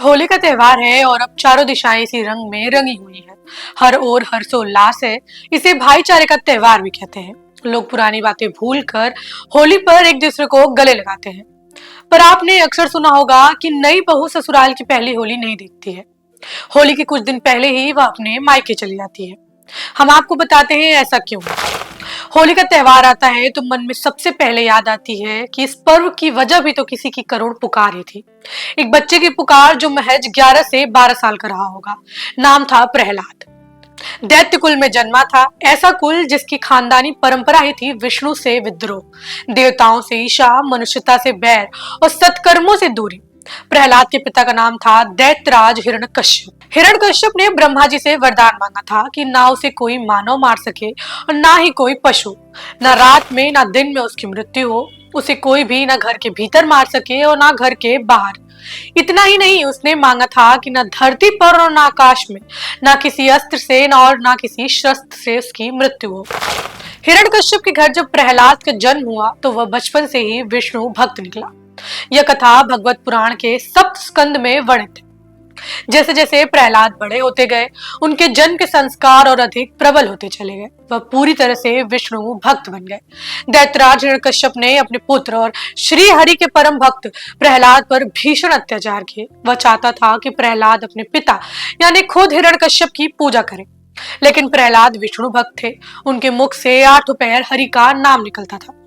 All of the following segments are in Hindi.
होली का त्योहार है और अब चारों दिशाएं इसी रंग में रंगी हुई है। हर ओर हर्षोल्लास है। इसे भाईचारे का त्योहार भी कहते हैं। लोग पुरानी बातें भूलकर होली पर एक दूसरे को गले लगाते हैं। पर आपने अक्सर सुना होगा कि नई बहू ससुराल की पहली होली नहीं देखती है। होली के कुछ दिन पहले ही वह अपने मायके चली जाती है। हम आपको बताते हैं ऐसा क्यों। होली का त्योहार आता है तो मन में सबसे पहले याद आती है कि इस पर्व की वजह भी तो किसी की करुण पुकार ही थी। एक बच्चे की पुकार जो महज 11 से 12 साल का रहा होगा। नाम था प्रहलाद। दैत्य कुल में जन्मा था, ऐसा कुल जिसकी खानदानी परंपरा ही थी विष्णु से विद्रोह, देवताओं से ईर्ष्या, मनुष्यता से बैर और सत्कर्मों से दूरी। प्रहलाद के पिता का नाम था दैत्यराज हिरण्यकश्यप। हिरण्यकश्यप ने ब्रह्मा जी से वरदान मांगा था कि ना उसे कोई मानव मार सके और ना ही कोई पशु। ना रात में ना दिन में उसकी मृत्यु हो। उसे कोई भी ना घर के भीतर मार सके और ना घर के बाहर। इतना ही नहीं, उसने मांगा था कि ना धरती पर और ना आकाश में, ना किसी अस्त्र से ना और ना किसी शस्त्र से उसकी मृत्यु हो। हिरण्यकश्यप के घर जब प्रहलाद का जन्म हुआ तो वह बचपन से ही विष्णु भक्त निकला। यह कथा भगवत पुराण के सप्त स्कंद में वर्णित है। जैसे जैसे प्रहलाद बड़े होते गए, उनके जन्म के संस्कार और अधिक प्रबल होते चले गए। वह पूरी तरह से विष्णु भक्त बन गए। दैत्यराज हिरण्यकश्यप ने अपने पुत्र और श्री हरि के परम भक्त प्रहलाद पर भीषण अत्याचार किए। वह चाहता था कि प्रहलाद अपने पिता यानी खुद हिरण्यकश्यप की पूजा करे, लेकिन प्रहलाद विष्णु भक्त थे। उनके मुख से आठों पहर हरि का नाम निकलता था,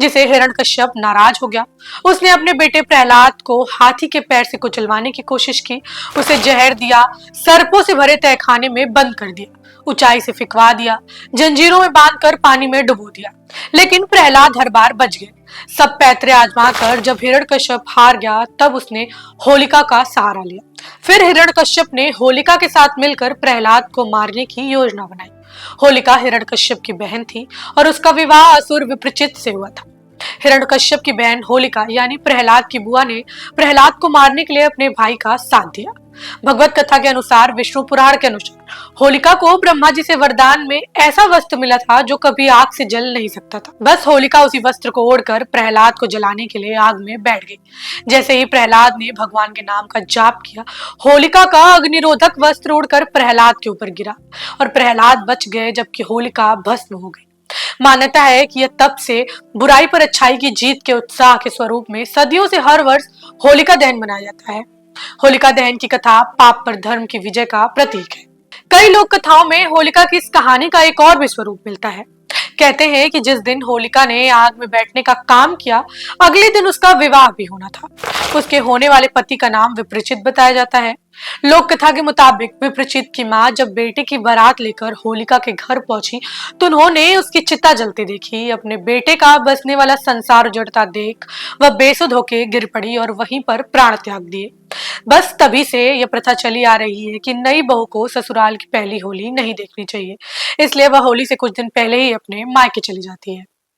जिसे हिरण्यकश्यप नाराज हो गया। उसने अपने बेटे प्रहलाद को हाथी के पैर से कुचलवाने की कोशिश की। उसे जहर दिया, सर्पों से भरे तहखाने में बंद कर दिया, ऊंचाई से फिकवा दिया, जंजीरों में बांधकर पानी में डुबो दिया। लेकिन प्रहलाद हर बार बच गए। सब पैतरे आजमा कर जब हिरण्यकश्यप हार गया तब उसने होलिका का सहारा लिया। फिर हिरण्यकश्यप ने होलिका के साथ मिलकर प्रहलाद को मारने की योजना बनाई। होलिका हिरण्यकश्यप की बहन थी और उसका विवाह असुर विप्रचित से हुआ था। हिरण्यकश्यप की बहन होलिका यानी प्रहलाद की बुआ ने प्रहलाद को मारने के लिए अपने भाई का साथ दिया। भगवत कथा के अनुसार, विष्णु पुराण के अनुसार, होलिका को ब्रह्मा जी से वरदान में ऐसा वस्त्र मिला था जो कभी आग से जल नहीं सकता था। बस होलिका उसी वस्त्र को ओढ़कर प्रहलाद को जलाने के लिए आग में बैठ गई। जैसे ही प्रहलाद ने भगवान के नाम का जाप किया, होलिका का अग्निरोधक वस्त्र उड़कर प्रहलाद के ऊपर गिरा और प्रहलाद बच गए, जबकि होलिका भस्म हो गई। मान्यता है कि यह तब से बुराई पर अच्छाई की जीत के उत्साह के स्वरूप में सदियों से हर वर्ष होलिका दहन मनाया जाता है। होलिका दहन की कथा पाप पर धर्म की विजय का प्रतीक है। कई लोक कथाओं में होलिका की इस कहानी का एक और भी स्वरूप मिलता है। कहते हैं कि जिस दिन होलिका ने आग में बैठने का काम किया, अगले दिन उसका विवाह भी होना था। उसके होने वाले पति का नाम विप्रचित बताया जाता है। लोक कथा के मुताबिक विप्रचित की माँ जब बेटे की बारात लेकर होलिका के घर पहुंची तो उन्होंने उसकी चिता जलते देखी। अपने बेटे का बसने वाला संसार उजड़ता देख वह बेसुध होकर गिर पड़ी और वहीं पर प्राण त्याग दिए। बस तभी से यह प्रथा चली आ रही है कि नई बहू को ससुराल की पहली होली नहीं देखनी चाहिए। इसलिए वह होली से कुछ दिन पहले ही अपने मायके चली जाती है।